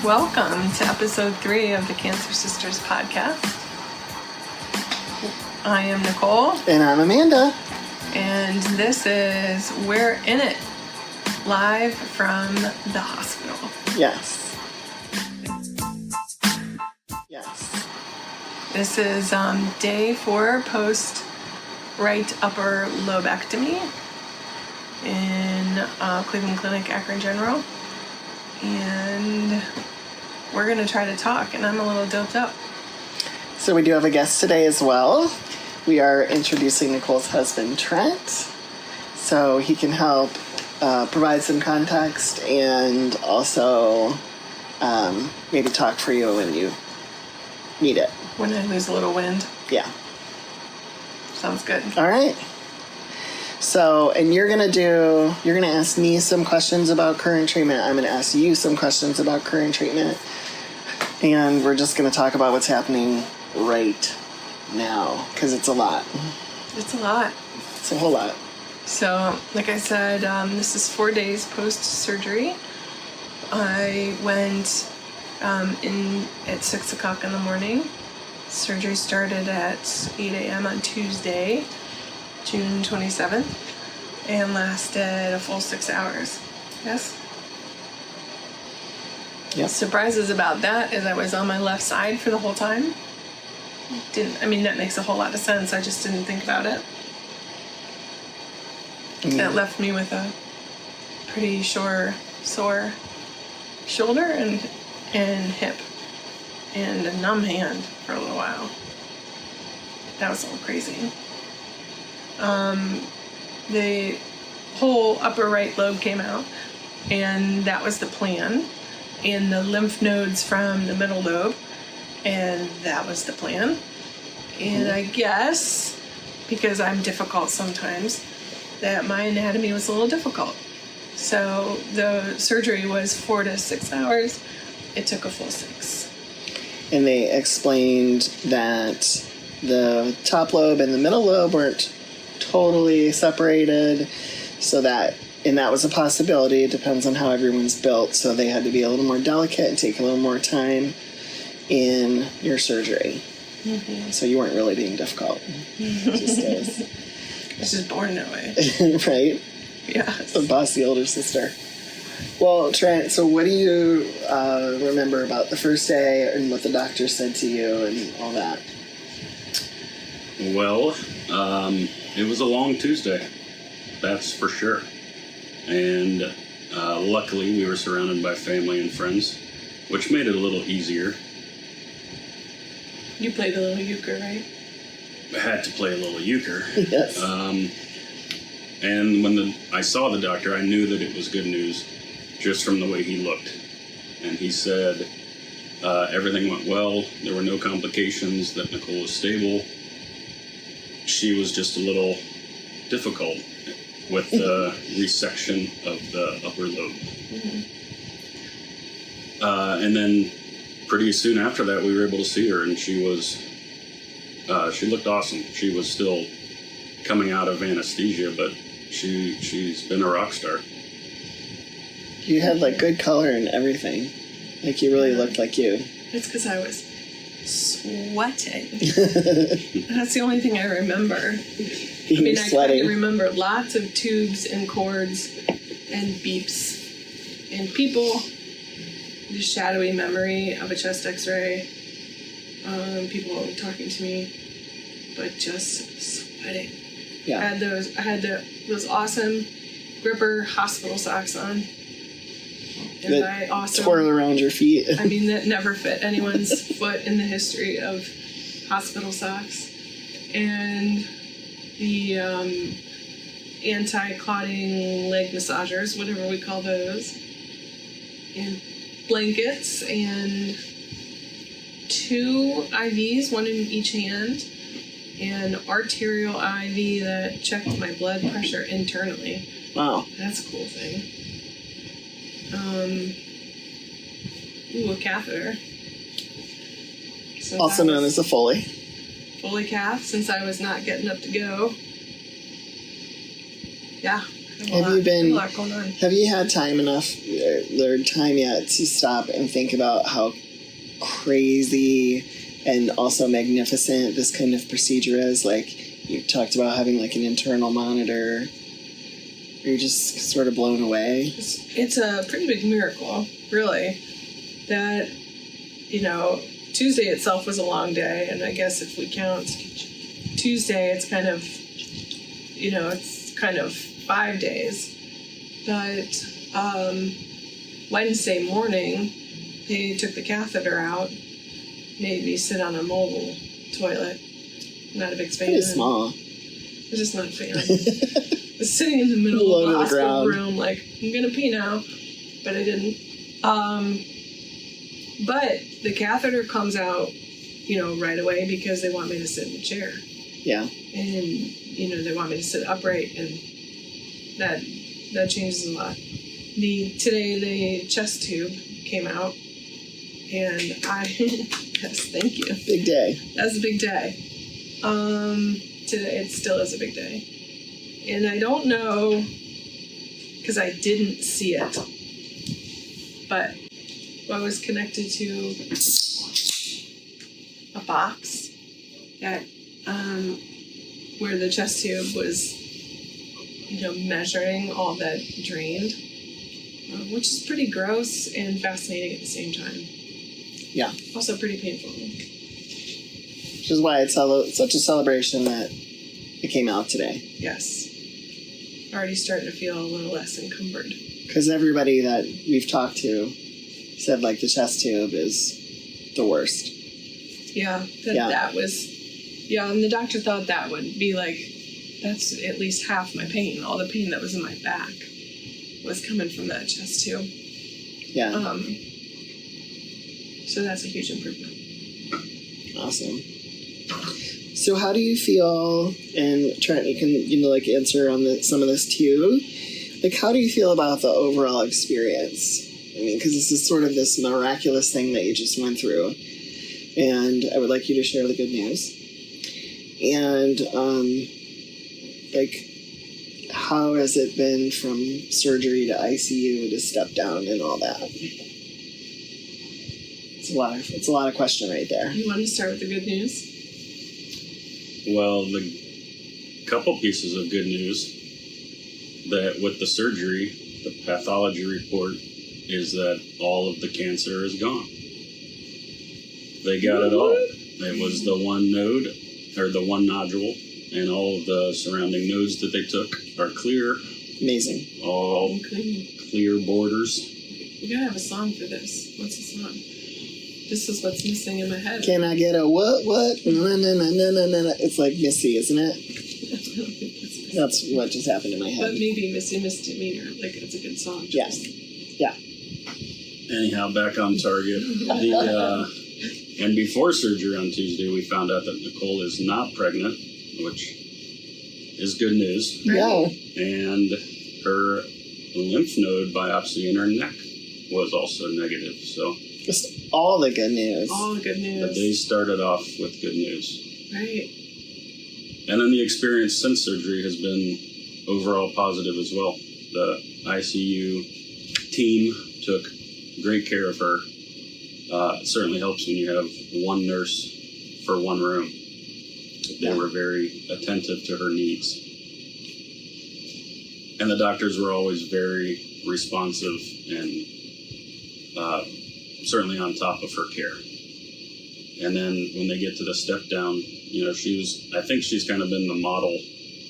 Welcome to episode 3 of the Cancer Sisters podcast. I am Nicole. And I'm Amanda. And this is We're in It, live from the hospital. Yes. Yes. This is day 4 post right upper lobectomy in Cleveland Clinic, Akron General. And we're going to try to talk, and I'm a little doped up. So we do have a guest today as well. We are introducing Nicole's husband, Trent, so he can help provide some context and also maybe talk for you when you need it. When I lose a little wind. Yeah. Sounds good. All right. So, and you're going to ask me some questions about current treatment. I'm going to ask you some questions about current treatment. And we're just going to talk about what's happening right now, because it's a lot. It's a lot. It's a whole lot. So, like I said, this is 4 days post-surgery. I went in at 6 o'clock in the morning. Surgery started at 8 a.m. on Tuesday, June 27th, and lasted a full 6 hours. Yes? Yep. Surprises about that is I was on my left side for the whole time. That makes a whole lot of sense. I just didn't think about it. That left me with a pretty sore shoulder and hip and a numb hand for a little while. That was a little crazy. The whole upper right lobe came out, and that was the plan. And the lymph nodes from the middle lobe, and that was the plan. And I guess, because I'm difficult sometimes, that my anatomy was a little difficult. So the surgery was 4 to 6 hours. It took a full 6. And they explained that the top lobe and the middle lobe weren't totally separated, and that was a possibility. It depends on how everyone's built, so they had to be a little more delicate and take a little more time in your surgery. Mm-hmm. So you weren't really being difficult. It just is. It's just born that way. Right? Yeah. It's a bossy older sister. Well, Trent, so what do you remember about the first day and what the doctor said to you and all that? Well, it was a long Tuesday. That's for sure. And luckily we were surrounded by family and friends, which made it a little easier. You played a little euchre, right? I had to play a little euchre. Yes. And when I saw the doctor, I knew that it was good news just from the way he looked. And he said everything went well. There were no complications, that Nicole was stable. She was just a little difficult with the resection of the upper lobe. Mm-hmm. And then pretty soon after that, we were able to see her, and she looked awesome. She was still coming out of anesthesia, but she's been a rock star. You had good color and everything. You really looked like you. It's because I was sweating. That's the only thing I remember. I kind of remember lots of tubes and cords and beeps and people. The shadowy memory of a chest x-ray. People talking to me, but just sweating. Yeah. I had those awesome gripper hospital socks on. And that twirl around your feet. That never fit anyone's foot in the history of hospital socks. And the anti-clotting leg massagers, whatever we call those, and blankets, and 2 IVs, one in each hand, and arterial IV that checked my blood pressure internally. Wow. That's a cool thing. A catheter. Also known as a Foley. Foley cath, since I was not getting up to go. Yeah, A lot going on. Have you had time yet to stop and think about how crazy and also magnificent this kind of procedure is? Like, you talked about having like an internal monitor. Are you just sort of blown away? It's a pretty big miracle, really. That, Tuesday itself was a long day, and I guess if we count Tuesday, it's kind of, it's kind of 5 days. But Wednesday morning, they took the catheter out, made me sit on a mobile toilet. Not a big fan. Pretty small. I'm just not a fan. I was sitting in the middle of the hospital room, like, I'm gonna pee now, but I didn't. But the catheter comes out, right away because they want me to sit in the chair. Yeah. And, they want me to sit upright, and that changes a lot. Today the chest tube came out, and yes, thank you. Big day. That's a big day. Today it still is a big day. And I don't know, because I didn't see it, but I was connected to a box that, where the chest tube was, measuring all that drained, which is pretty gross and fascinating at the same time. Yeah. Also pretty painful. Which is why it's such a celebration that it came out today. Yes. Already starting to feel a little less encumbered. Because everybody that we've talked to said, like, the chest tube is the worst. Yeah, that was... Yeah, and the doctor thought that would be, like, that's at least half my pain. All the pain that was in my back was coming from that chest tube. Yeah. So that's a huge improvement. Awesome. So how do you feel, and Trent, you can, answer on some of this too, like, how do you feel about the overall experience? I mean, because this is sort of this miraculous thing that you just went through, and I would like you to share the good news. And, how has it been from surgery to ICU to step down and all that? It's a lot of question right there. You want to start with the good news? Well, the couple pieces of good news that with the surgery, the pathology report is that all of the cancer is gone. They got it all. It was the one node, or the one nodule, and all of the surrounding nodes that they took are clear. Amazing. All clear borders. We gotta have a song for this. What's the song? This is what's missing in my head. Can I get a what? Na, na, na, na, na, na. It's like Missy, isn't it? That's what just happened in my head. But maybe Missy Misdemeanor. Like, it's a good song. Yes. Yeah. Anyhow, back on target. And before surgery on Tuesday, we found out that Nicole is not pregnant, which is good news. Yeah. And her lymph node biopsy in her neck was also negative. So just all the good news. All the good news. The day started off with good news. Right. And then the experience since surgery has been overall positive as well. The ICU team took great care of her. It certainly helps when you have one nurse for one room. They were very attentive to her needs. And the doctors were always very responsive and certainly on top of her care. And then when they get to the step down, I think she's kind of been the model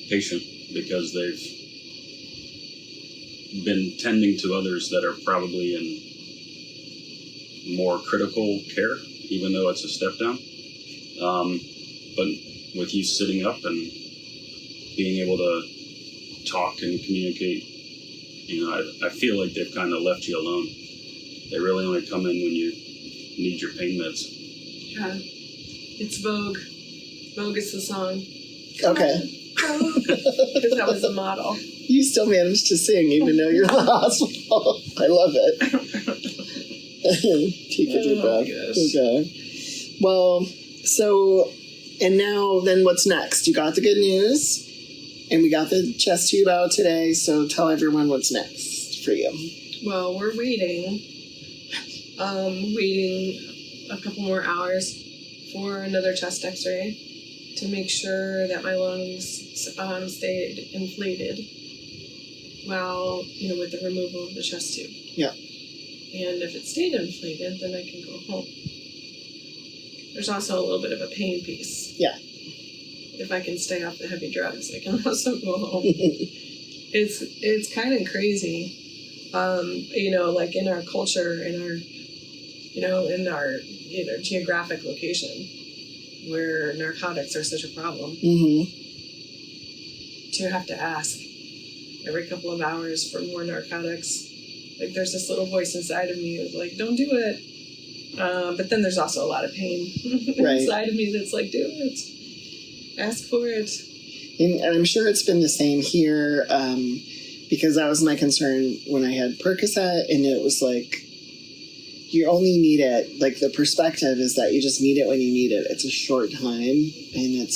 patient because they've been tending to others that are probably in more critical care, even though it's a step down. But with you sitting up and being able to talk and communicate, I feel like they've kind of left you alone. They really only come in when you need your pain meds. Yeah. It's Vogue. Vogue is the song. Okay. Because that was the model. You still managed to sing even though you're in the hospital. I love it. Take a deep breath. Okay. Well, so, and now then what's next? You got the good news, And we got the chest tube out today, so tell everyone what's next for you. Well, we're waiting. Waiting a couple more hours for another chest x-ray to make sure that my lungs stayed inflated while, with the removal of the chest tube. Yeah. And if it stayed inflated, then I can go home. There's also a little bit of a pain piece. Yeah. If I can stay off the heavy drugs, I can also go home. It's kind of crazy. Like in our culture, in our geographic location, where narcotics are such a problem, mm-hmm. to have to ask every couple of hours for more narcotics. Like, there's this little voice inside of me that's like, don't do it. But then there's also a lot of pain inside of me that's like, do it. Ask for it. And I'm sure it's been the same here, because that was my concern when I had Percocet, and it was like, you only need it, like the perspective is that you just need it when you need it. It's a short time, and it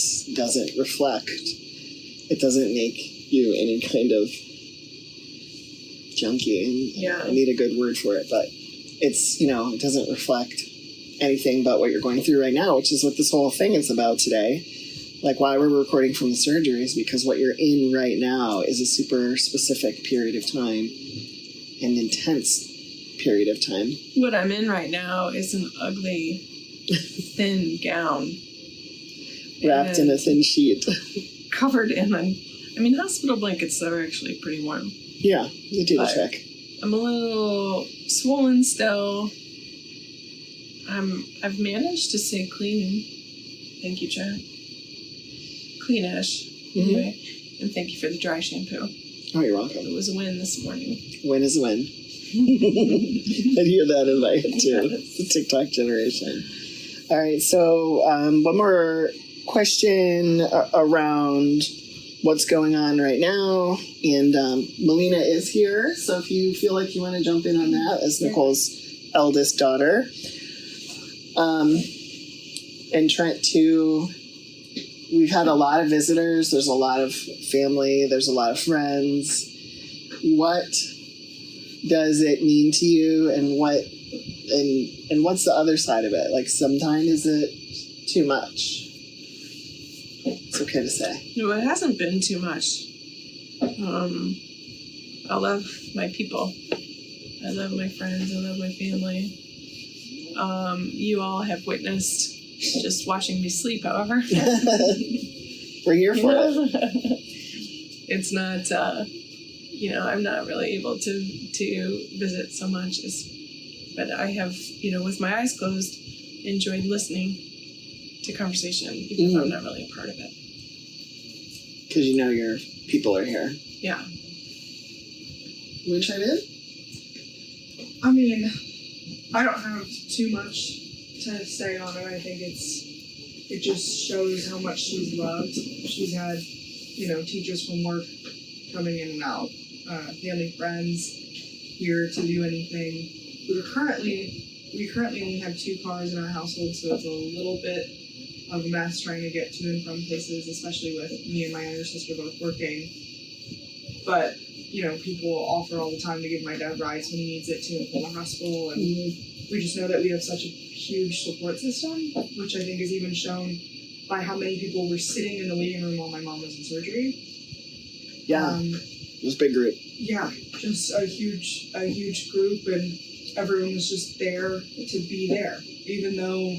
doesn't make you any kind of junkie. Yeah. I need a good word for it, but it's, it doesn't reflect anything but what you're going through right now, which is what this whole thing is about today. Like, why we're recording from the surgery is because what you're in right now is a super specific period of time, an intense period of time. What I'm in right now is an ugly, thin gown. Wrapped in a thin sheet. Covered in hospital blankets that are actually pretty warm. Yeah, they do the trick. I'm a little swollen still. I've managed to stay clean. Thank you, Chad. Cleanish. Mm-hmm. Anyway, and thank you for the dry shampoo. Oh, you're welcome. It was a win this morning. Win is a win. I hear that in my head too. It's the TikTok generation. All right, so one more question around what's going on right now. And Melina is here, so if you feel like you want to jump in on that as Nicole's eldest daughter. And Trent too. We've had a lot of visitors. There's a lot of family. There's a lot of friends. What does it mean to you, and what's the other side of it? Like, sometimes is it too much? It's okay to say. No, it hasn't been too much. I love my people. I love my friends. I love my family. You all have witnessed just watching me sleep, however. We're here for it. It's not, I'm not really able to visit so much, but I have, with my eyes closed, enjoyed listening to conversation, even though I'm not really a part of it. Because your people are here. Yeah. You want to chime in? I mean, I don't have too much to say on it. I think it just shows how much she's loved. She's had, teachers from work coming in and out, family, friends here to do anything. We currently only have 2 cars in our household, so it's a little bit of a mess trying to get to and from places, especially with me and my younger sister both working. But, people offer all the time to give my dad rides when he needs it to and from the hospital, and we just know that we have such a huge support system, which I think is even shown by how many people were sitting in the waiting room while my mom was in surgery. Yeah, it was a big group. Yeah, just a huge group, and everyone was just there to be there. Even though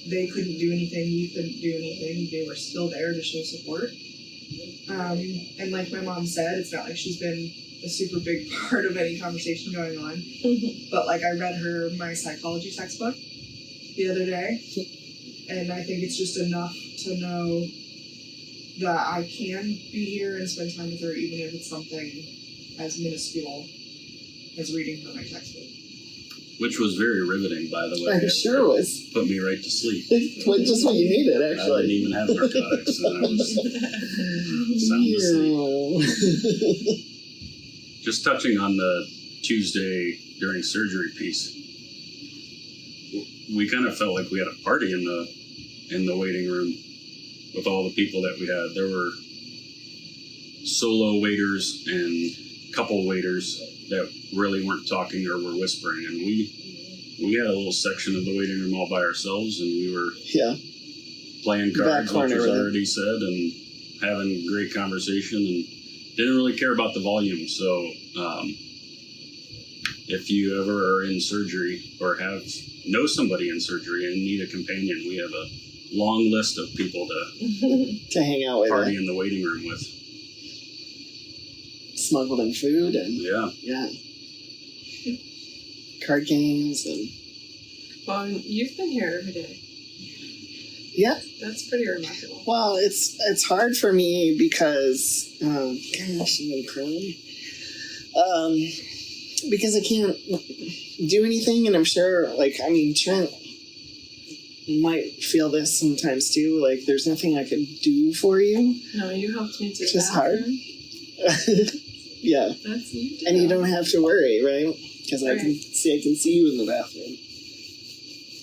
they couldn't do anything, we couldn't do anything, they were still there to show support. And like my mom said, it's not like she's been a super big part of any conversation going on. But like, I read her my psychology textbook the other day, and I think it's just enough to know that I can be here and spend time with her, even if it's something as minuscule as reading her my textbook. Which was very riveting, by the way. I'm sure it was. Put me right to sleep. Just what you needed, I actually. didn't even have narcotics, and I was sound asleep. Just touching on the Tuesday during surgery piece, we kind of felt like we had a party in the waiting room with all the people that we had. There were solo waiters and couple waiters that really weren't talking or were whispering, and we had a little section of the waiting room all by ourselves, and we were playing cards, which was already said, and having great conversation, and didn't really care about the volume. So if you ever are in surgery or know somebody in surgery and need a companion, we have a long list of people to hang out with, party in the waiting room with. Smuggled in food and card games and. Well, you've been here every day. Yeah, that's pretty remarkable. Well, it's hard for me because gosh, I'm gonna cry. Because I can't do anything, and I'm sure, Trent might feel this sometimes too. Like, there's nothing I could do for you. No, you helped me to. Which is hard. Yeah. That's neat. And you don't have to worry, right? Because I can see you in the bathroom.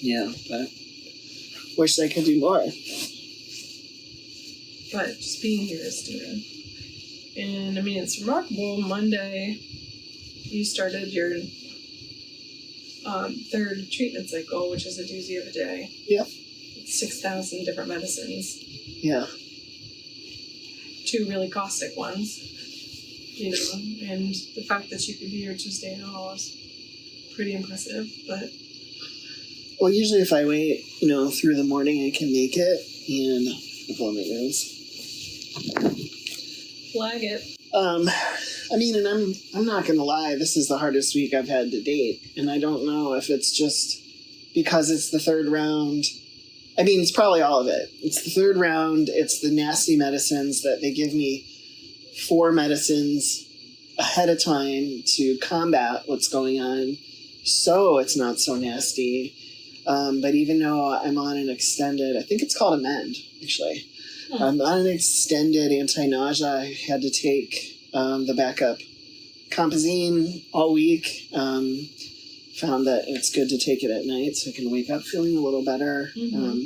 Yeah, but wish I could do more. But just being here is good. And I mean, it's remarkable. Monday, you started your third treatment cycle, which is a doozy of a day. Yep. 6,000 different medicines. Yeah. 2 really caustic ones. You know, and the fact that you could be here Tuesday and all is pretty impressive. But well, usually if I wait, through the morning, I can make it. And I blow my nose. Flag it. And I'm not gonna lie, this is the hardest week I've had to date, and I don't know if it's just because it's the third round. I mean, it's probably all of it. It's the third round. It's the nasty medicines that they give me 4 medicines ahead of time to combat what's going on, so it's not so nasty. But even though I'm on an extended, I think it's called Amend, actually. I'm on an extended anti-nausea. I had to take the backup Compazine all week. Found that it's good to take it at night so I can wake up feeling a little better. Mm-hmm.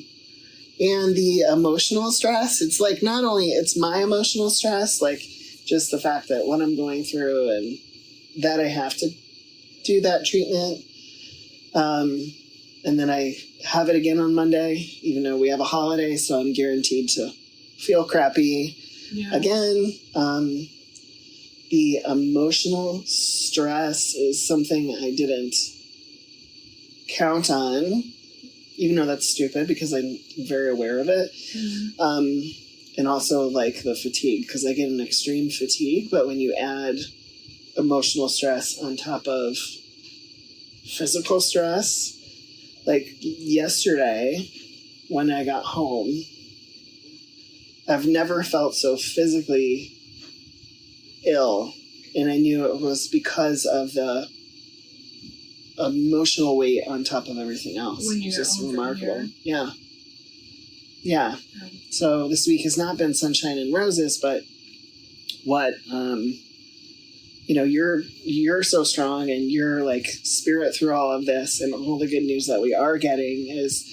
And the emotional stress, it's like not only it's my emotional stress, like just the fact that what I'm going through and that I have to do that treatment. And then I have it again on Monday, even though we have a holiday, so I'm guaranteed to feel crappy again. The emotional stress is something I didn't count on, even though that's stupid because I'm very aware of it. And also like the fatigue, because I get an extreme fatigue, but when you add emotional stress on top of physical stress, like yesterday when I got home, I've never felt so physically ill, and I knew it was because of the emotional weight on top of everything else. When you it's just got home remarkable. from here. Yeah. So this week has not been sunshine and roses, but what you're so strong, and your like spirit through all of this and all the good news that we are getting is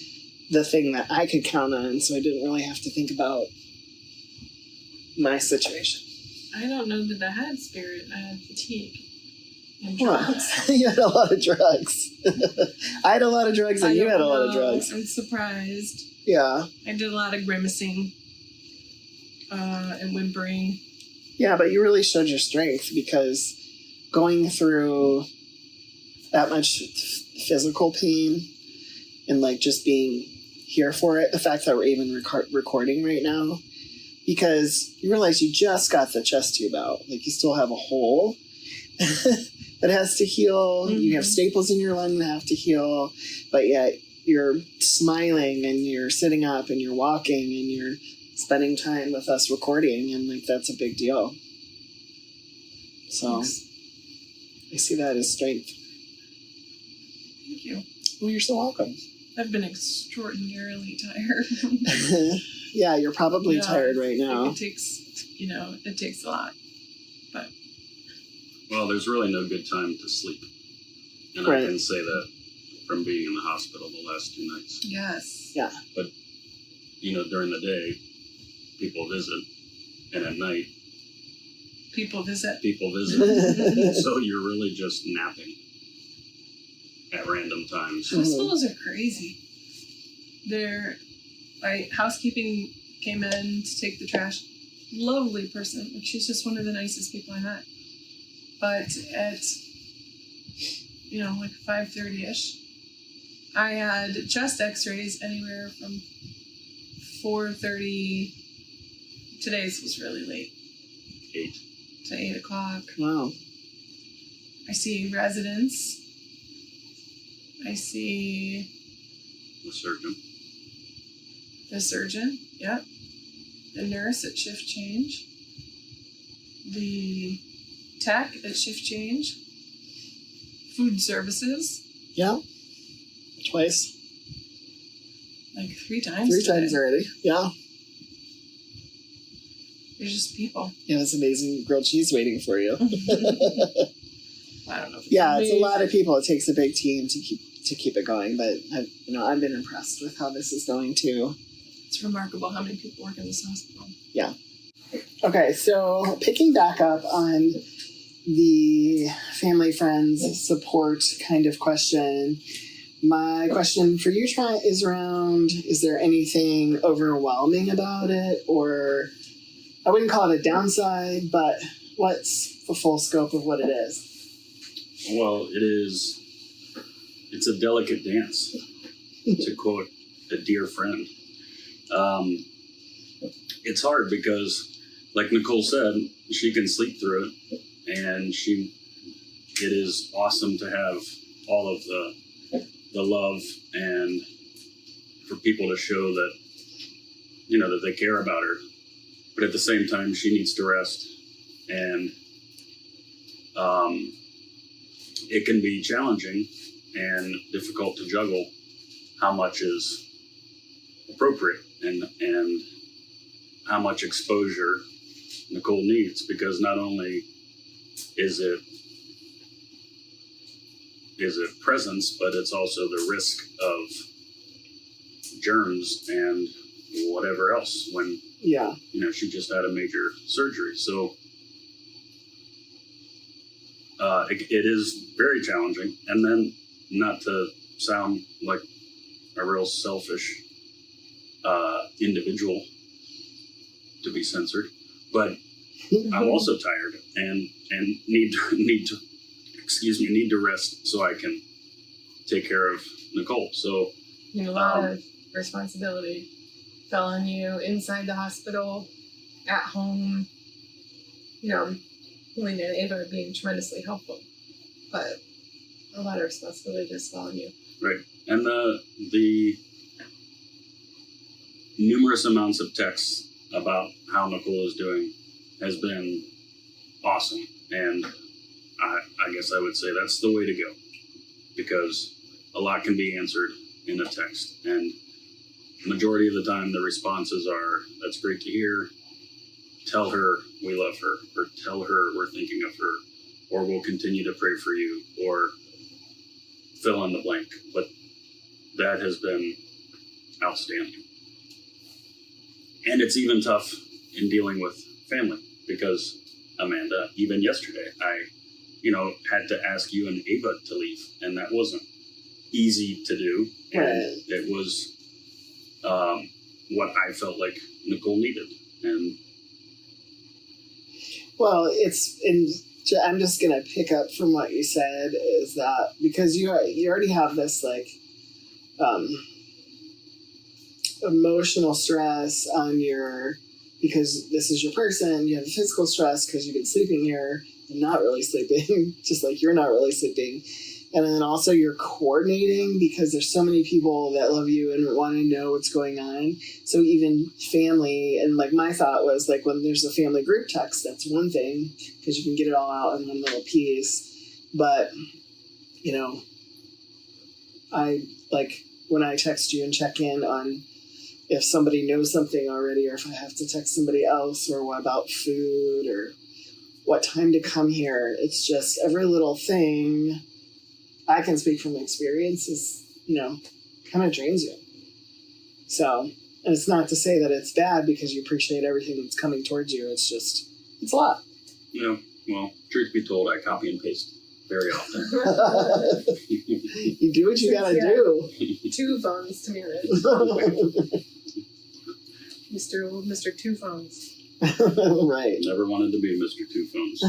the thing that I could count on, so I didn't really have to think about my situation. I don't know that I had spirit. I had fatigue and drugs. You had a lot of drugs. I had a lot of drugs, and you had a lot of drugs. I'm surprised. Yeah. I did a lot of grimacing and whimpering. Yeah, but you really showed your strength, because going through that much physical pain and like just being here for it, the fact that we're even recording right now, because you realize you just got the chest tube out. Like, you still have a hole that has to heal. Mm-hmm. You have staples in your lung that have to heal. But yet you're smiling, and you're sitting up, and you're walking, and you're spending time with us recording. And, like, that's a big deal. So thanks. I see that as strength. Thank you. Well, you're so welcome. I've been extraordinarily tired. Yeah, you're probably tired right now. It takes a lot. But well, there's really no good time to sleep. And right. I can say that from being in the hospital the last 2 nights. Yes. Yeah. But, during the day, people visit. And at night, People visit. People visit. So you're really just napping at random times. Hospitals are crazy. My housekeeping came in to take the trash. Lovely person. Like, she's just one of the nicest people I met. But at, like 5:30ish, I had chest x-rays anywhere from 4:30. Today's was really late. 8 to 8 o'clock. Wow. I see residents. I see The surgeon. the surgeon. Yep. The nurse at shift change. The tech at shift change. Food services. Yeah. Twice. Like 3 times. 3 today. times already. Yeah. They're just people. Yeah, that's amazing grilled cheese waiting for you. I don't know. If it's Yeah, it's a amazing. lot of people. It takes a big team to keep it going, but I've been impressed with how this is going too. It's remarkable how many people work in this hospital. Yeah. Okay, so picking back up on the family friends support kind of question, my question for you, Trent, is around: is there anything overwhelming about it, or I wouldn't call it a downside, but what's the full scope of what it is? Well, it's a delicate dance, to quote a dear friend. It's hard because, like Nicole said, she can sleep through it, and it is awesome to have all of the love and for people to show that, that they care about her. But at the same time, she needs to rest, and it can be challenging and difficult to juggle how much is appropriate and how much exposure Nicole needs, because not only is it presence, but it's also the risk of germs and whatever else when Yeah. she just had a major surgery. So it is very challenging. And then, not to sound like a real selfish individual to be censored, but I'm also tired and need to rest so I can take care of Nicole. So A lot of responsibility fell on you inside the hospital, at home. Melina and Ava are being tremendously helpful, but a lot of responsibility just fell on you. right, and the numerous amounts of texts about how Nicole is doing has been awesome, and I guess I would say that's the way to go, because a lot can be answered in a text, and majority of the time the responses are, "That's great to hear. Tell her we love her," or "Tell her we're thinking of her," or "We'll continue to pray for you," or fill in the blank. But that has been outstanding. And it's even tough in dealing with family, because Amanda, even yesterday, I had to ask you and Ava to leave, and that wasn't easy to do. And Right. it was what I felt like Nicole needed. And Well, I'm just gonna pick up from what you said, is that because you already have this emotional stress on because this is your person. You have the physical stress because you've been sleeping here and not really sleeping, just like you're not really sleeping. And then also you're coordinating because there's so many people that love you and want to know what's going on. So even family, and like my thought was like when there's a family group text, that's one thing because you can get it all out in one little piece. But, I like when I text you and check in on if somebody knows something already, or if I have to text somebody else, or what about food, or what time to come here. It's just every little thing, I can speak from experience, is, kind of drains you. So, and it's not to say that it's bad because you appreciate everything that's coming towards you. It's just, it's a lot. Yeah. Well, truth be told, I copy and paste very often. You do what you gotta do. 2 phones to manage. Mr. 2 phones. Right. Never wanted to be Mr. Two Phones.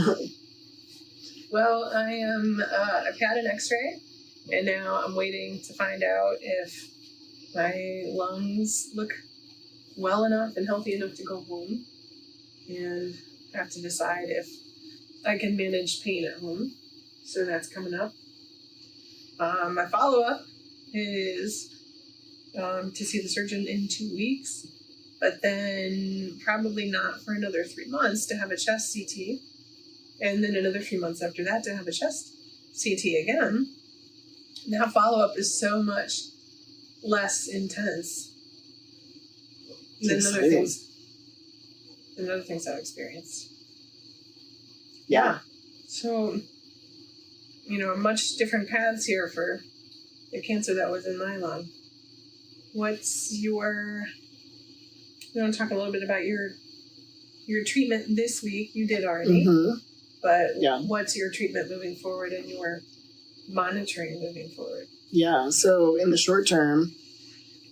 Well, I've had an x-ray, and now I'm waiting to find out if my lungs look well enough and healthy enough to go home, and have to decide if I can manage pain at home. So that's coming up. My follow-up is to see the surgeon in 2 weeks, but then probably not for another 3 months to have a chest CT, and then another few months after that to have a chest CT again. Now follow-up is so much less intense than other things I've experienced. Yeah. So, much different paths here for the cancer that was in my lung. What's your... We want to talk a little bit about your treatment this week. You did already. Mm-hmm. But Yeah. What's your treatment moving forward and your monitoring moving forward? Yeah, so in the short term,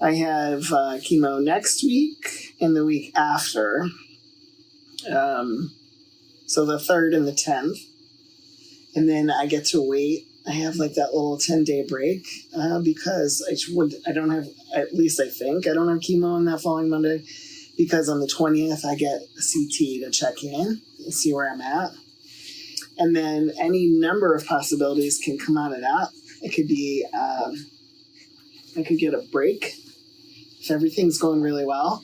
I have chemo next week and the week after. So the 3rd and the 10th. And then I get to wait. I have like that little 10-day break because I don't have, at least I think, I don't have chemo on that following Monday, because on the 20th I get a CT to check in and see where I'm at. And then any number of possibilities can come out of that. It could be, I could get a break if everything's going really well,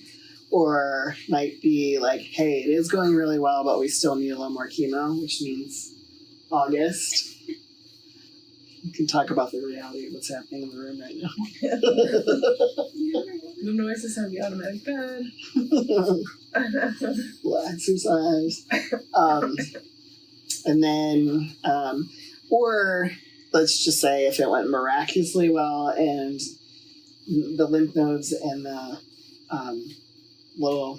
or might be like, hey, it is going really well, but we still need a little more chemo, which means August. We can talk about the reality of what's happening in the room right now. The noises on the automatic bed. Exercise. And then, or let's just say if it went miraculously well and the lymph nodes and the little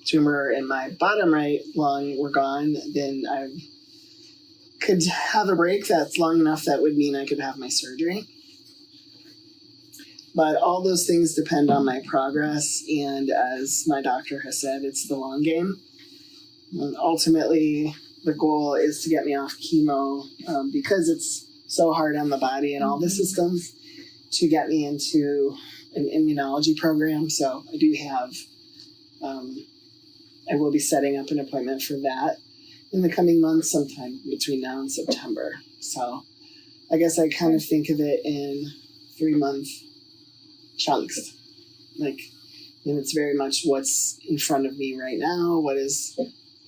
tumor in my bottom right lung were gone, then I could have a break that's long enough that would mean I could have my surgery. But all those things depend on my progress, and as my doctor has said, it's the long game. And ultimately, the goal is to get me off chemo because it's so hard on the body and all the systems, to get me into an immunology program. So I do have, I will be setting up an appointment for that in the coming months, sometime between now and September. So I guess I kind of think of it in 3-month chunks. And it's very much what's in front of me right now. What does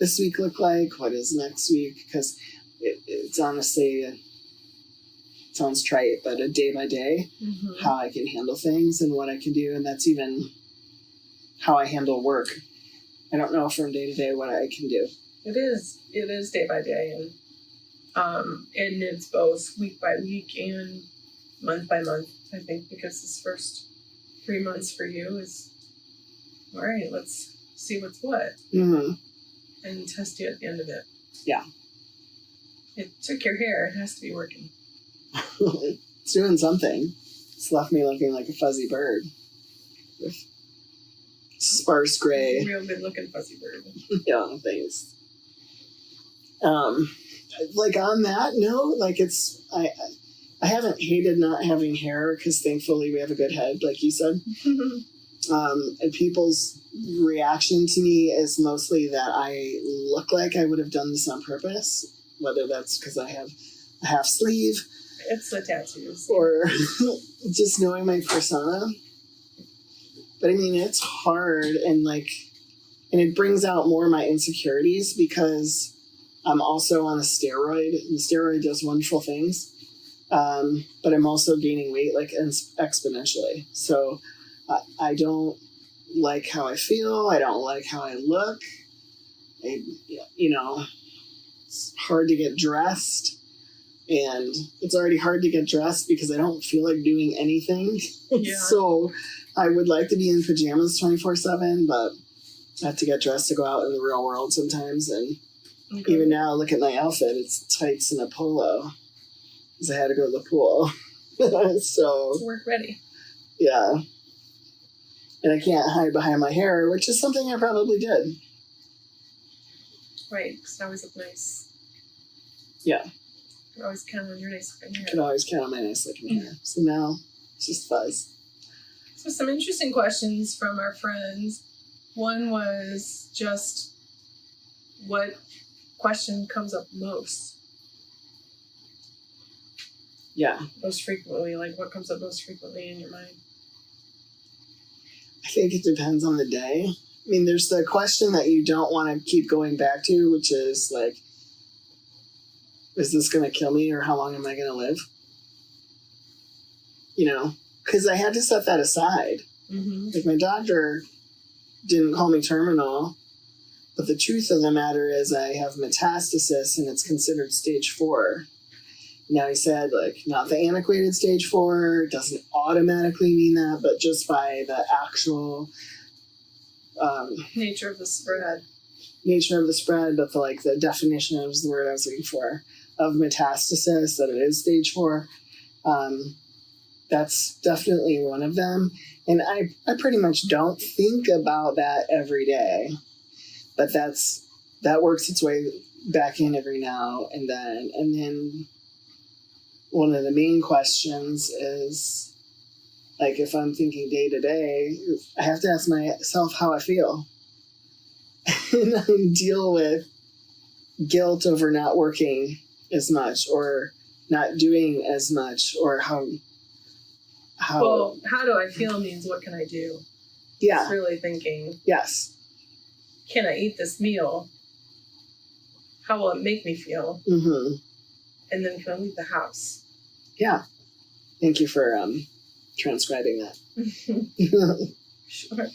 this week look like? What is next week? Because it's honestly, it sounds trite, but a day by day, how I can handle things and what I can do. And that's even how I handle work. I don't know from day to day what I can do. It is day by day, and it's both week by week and month by month, I think, because this first 3 months for you is, all right, let's see what's what, and test you at the end of it. Yeah. It took your hair. It has to be working. It's doing something. It's left me looking like a fuzzy bird with sparse gray. Real good looking fuzzy bird. Yeah, thanks. Like on that note, like it's, I haven't hated not having hair because thankfully we have a good head, like you said. And people's reaction to me is mostly that I look like I would have done this on purpose, whether that's because I have a half sleeve. It's the tattoos. Or just knowing my persona. But I mean, it's hard and it brings out more of my insecurities because I'm also on a steroid, and the steroid does wonderful things. But I'm also gaining weight exponentially. So I don't like how I feel. I don't like how I look. It's hard to get dressed. And it's already hard to get dressed because I don't feel like doing anything. Yeah. So I would like to be in pajamas 24/7, but I have to get dressed to go out in the real world sometimes. And Okay. Even now, look at my outfit. It's tights and a polo. Because I had to go to the pool. So, Work ready. yeah. And I can't hide behind my hair, which is something I probably did. Right, because I always look nice. Yeah. You can always count on your nice looking hair. I can always count on my nice looking hair. So now, it's just fuzz. So some interesting questions from our friends. One was just what question comes up most frequently, like what comes up most frequently in your mind? I think it depends on the day. I mean, there's the question that you don't want to keep going back to, which is like, is this going to kill me or how long am I going to live? You know, because I had to set that aside. Mm-hmm. Like, my doctor didn't call me terminal, but the truth of the matter is I have metastasis and it's considered stage 4. Now, he said, like, not the antiquated stage 4, doesn't automatically mean that, but just by the actual Nature of the spread. But the definition was the word I was looking for, of metastasis, that it is stage 4. That's definitely one of them. And I pretty much don't think about that every day, but that works its way back in every now and then. And then one of the main questions is, like, if I'm thinking day to day, I have to ask myself how I feel. And I deal with guilt over not working as much or not doing as much, or how Well, how do I feel means what can I do? Yeah. It's really thinking, Yes. can I eat this meal? How will it make me feel? Mm-hmm. And then can I leave the house? Yeah. Thank you for transcribing that. Sure.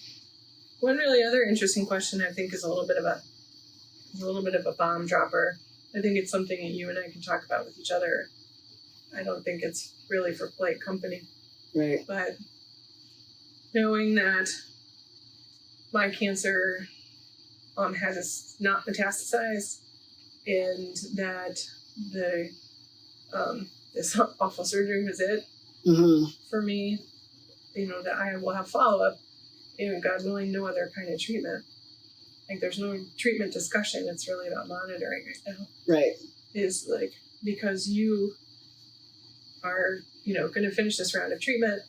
One really other interesting question I think is a little bit of a bomb dropper. I think it's something that you and I can talk about with each other. I don't think it's really for polite company. Right. But knowing that my cancer has not metastasized, and that this awful surgery was it for me, that I will have follow-up, God willing, no other kind of treatment. Like, there's no treatment discussion. It's really about monitoring right now. Right. Is like, because you are, going to finish this round of treatment,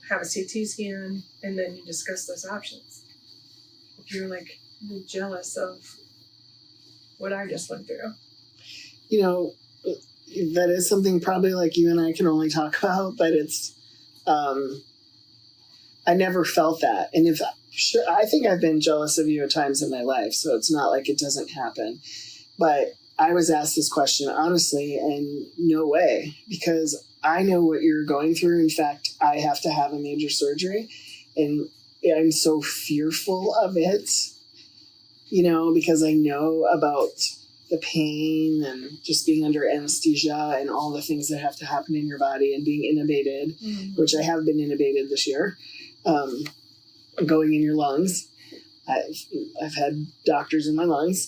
have a CT scan, and then you discuss those options. If you're like jealous of what I just went through. That is something probably like you and I can only talk about, but it's, I never felt that. And I think I've been jealous of you at times in my life, so it's not like it doesn't happen. But I was asked this question honestly, and no way, because I know what you're going through. In fact, I have to have a major surgery, and I'm so fearful of it, because I know about the pain and just being under anesthesia and all the things that have to happen in your body and being intubated, which I have been intubated this year, going in your lungs. I've had doctors in my lungs.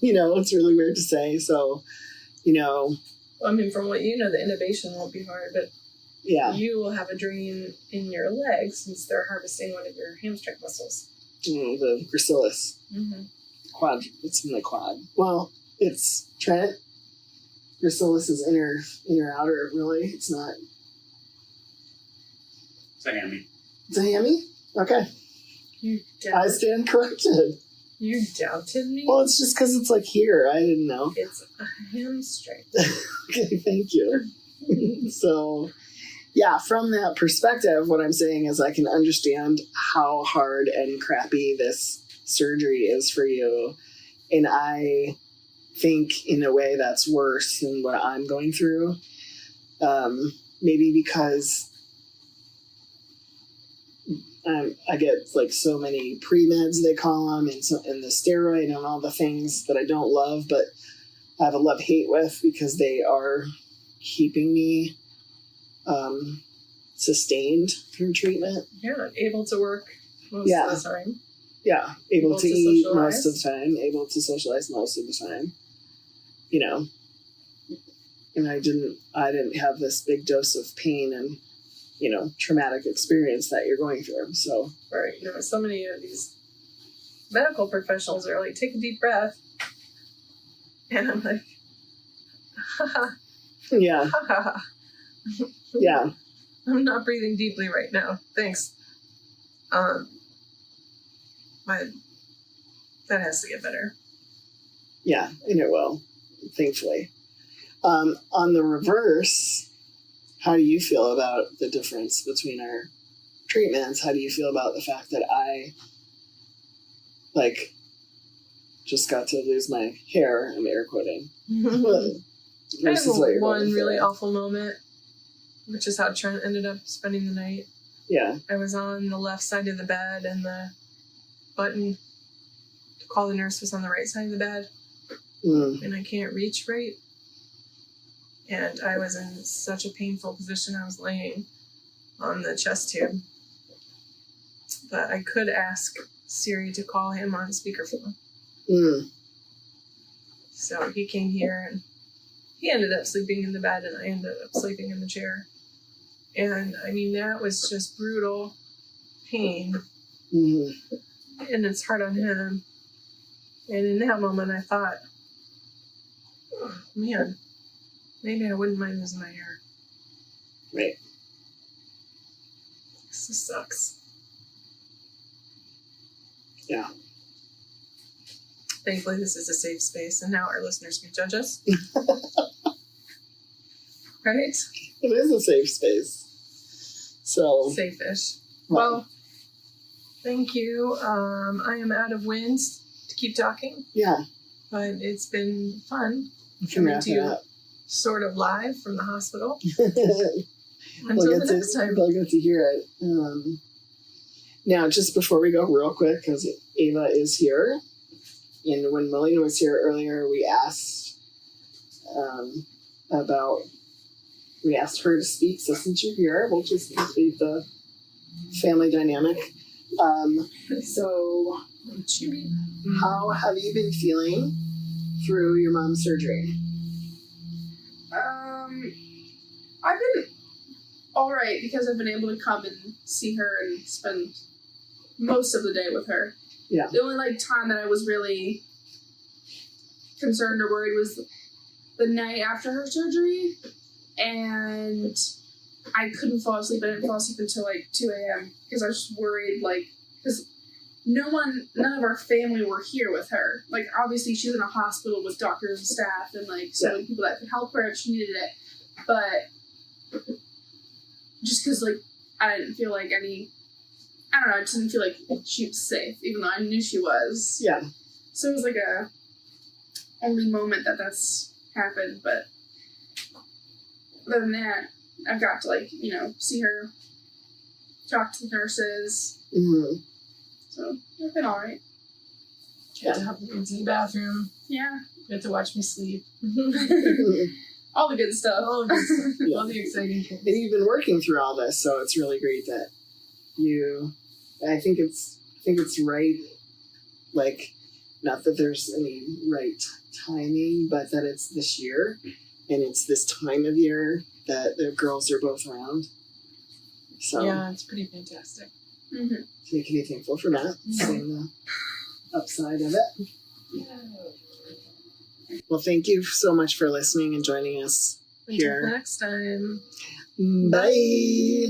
It's really weird to say. So, I mean, from what the intubation won't be hard, but yeah, you will have a drain in your legs since they're harvesting one of your hamstring muscles. The gracilis. Mm-hmm. Quad. It's in the quad. Well, it's Trent. Gracilis is inner outer, really. It's not. It's a hammy. It's a hammy? Okay. I stand corrected. You doubted me? Well, it's just because it's like here. I didn't know. It's a hamstring. Okay, thank you. So, yeah, from that perspective, what I'm saying is I can understand how hard and crappy this surgery is for you. And I think in a way that's worse than what I'm going through. Maybe because I get like so many pre-meds, they call them, and the steroid and all the things that I don't love, but I have a love-hate with because they are keeping me sustained through treatment. Yeah, able to work most of the time. Yeah, able to to eat socialize. most of the time, able to socialize most of the time. You know, and I didn't have this big dose of pain and, you know, traumatic experience that you're going through. So, Right. You know, so many of these medical professionals are like, take a deep breath. And I'm like, ha ha, yeah, ha ha, ha. yeah, I'm not breathing deeply right now. Thanks. But that has to get better. yeah, and it will, thankfully. On the reverse, how do you feel about the difference between our treatments? How do you feel about the fact that I, like, just got to lose my hair? I'm air quoting. I had Versus what you're one going really through. awful moment, which is how Trent ended up spending the night. Yeah. I was on the left side of the bed, and the button to call the nurse was on the right side of the bed, and I can't reach right. And I was in such a painful position. I was laying on the chest tube. But I could ask Siri to call him on speakerphone. So he came here, and he ended up sleeping in the bed, and I ended up sleeping in the chair. And I mean, that was just brutal pain. And it's hard on him. And in that moment, I thought, oh, man, maybe I wouldn't mind losing my hair. Right. This sucks. Yeah. Thankfully, this is a safe space, and now our listeners can judge us. Right? It is a safe space. So. Safe-ish. Well, thank you. I am out of wind to keep talking. Yeah. But it's been fun Can coming wrap to it you up. sort of live from the hospital. Until the next time. They'll get to hear it. Now, just before we go real quick, because Ava is here, and when Melina was here earlier, we asked her to speak. So since you're here, we'll just complete the family dynamic. So, how have you been feeling through your mom's surgery? I've been all right because I've been able to come and see her and spend most of the day with her. Yeah. The only time that I was really concerned or worried was the night after her surgery, and I couldn't fall asleep. I didn't fall asleep until 2 a.m. because I was just worried, because none of our family were here with her. Obviously she's in a hospital with doctors and staff and many people that could help her if she needed it. But just because I didn't feel I just didn't feel like she was safe, even though I knew she was. Yeah. So it was a only moment that's happened. But other than that, I've got to see her, talk to the nurses. Mm-hmm. So I've been all right. Get to help me into the bathroom. Yeah. Get to watch me sleep. All the good stuff. All the good stuff. Yeah. All the exciting things. And you've been working through all this, so it's really great that I think it's right, not that there's any right timing, but that it's this year, and it's this time of year that the girls are both around. So yeah, it's pretty fantastic. Mm-hmm. So you can be thankful for that, seeing the upside of it. Yeah. Well, thank you so much for listening and joining us Until here. next time. Bye.